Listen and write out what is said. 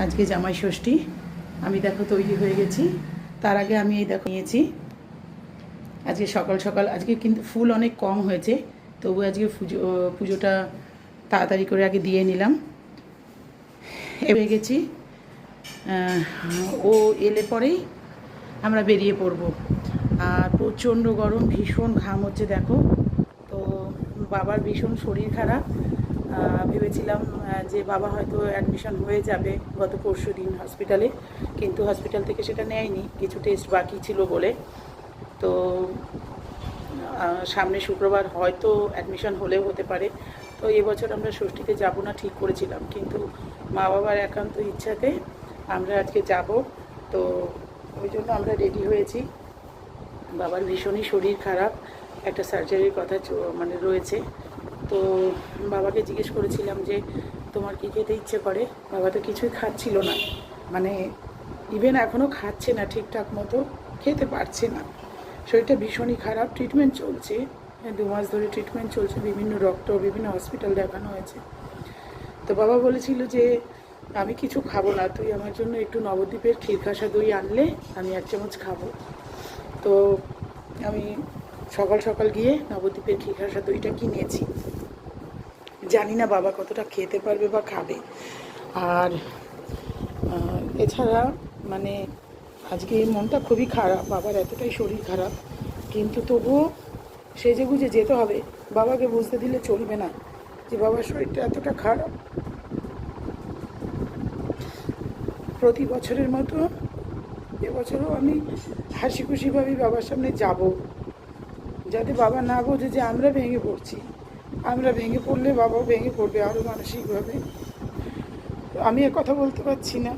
আজকে জামাই ষষ্ঠী। আমি দেখো তৈরি হয়ে গেছি। তার আগে আমি এই দেখো নিয়েছি আজকে সকাল সকাল। আজকে কিন্তু ফুল অনেক কম হয়েছে, তবু আজকে পুজোটা তাড়াতাড়ি করে আগে দিয়ে নিলাম। এবার গেছি, ও এলে পরেই আমরা বেরিয়ে পড়ব। আর প্রচণ্ড গরম, ভীষণ ঘাম হচ্ছে দেখো। তো বাবার ভীষণ শরীর খারাপ। ভেবেছিলাম যে বাবা হয়তো অ্যাডমিশন হয়ে যাবে গত পরশু দিন হসপিটালে, কিন্তু হসপিটাল থেকে সেটা নেয়নি, কিছু টেস্ট বাকি ছিল বলে। তো সামনে শুক্রবার হয়তো অ্যাডমিশন হলেও হতে পারে। তো এবছর আমরা ষষ্ঠীতে যাব না ঠিক করেছিলাম, কিন্তু মা বাবার একান্ত ইচ্ছাতে আমরা আজকে যাব। তো ওই জন্য আমরা রেডি হয়েছি। বাবার ভীষণই শরীর খারাপ, একটা সার্জারির কথা মানে রয়েছে। তো বাবাকে জিজ্ঞেস করেছিলাম যে তোমার কী খেতে ইচ্ছে করে। বাবা তো কিছুই খাচ্ছিল না, মানে ইভেন এখনও খাচ্ছে না, ঠিকঠাক মতো খেতে পারছে না। শরীরটা ভীষণই খারাপ, ট্রিটমেন্ট চলছে, 2 মাস ধরে ট্রিটমেন্ট চলছে, বিভিন্ন ডক্টর বিভিন্ন হসপিটাল দেখানো হয়েছে। তো বাবা বলেছিল যে আমি কিছু খাবো না, তুই আমার জন্য একটু নবদ্বীপের ক্ষীরখাসা দই আনলে আমি 1 চামচ খাবো। তো আমি সকাল সকাল গিয়ে নবদ্বীপের ক্ষীরখাসা দইটা কিনেছি। জানি না বাবা কতটা খেতে পারবে বা খাবে। আর এছাড়া মানে আজকে মনটা খুবই খারাপ, বাবার এতটাই শরীর খারাপ, কিন্তু তবুও সেজে গুজে যেতে হবে। বাবাকে বুঝতে দিলে চলবে না যে বাবার শরীরটা এতটা খারাপ। প্রতি বছরের মতো এবছরও আমি হাসি খুশিভাবে বাবার সামনে যাব, যাতে বাবা না বোঝে যে আমরা ভেঙে পড়ছি। আমরা ভেঙে পড়লে বাবাও ভেঙে পড়বে আরও মানসিকভাবে। আমি কথা বলতে পারছি না।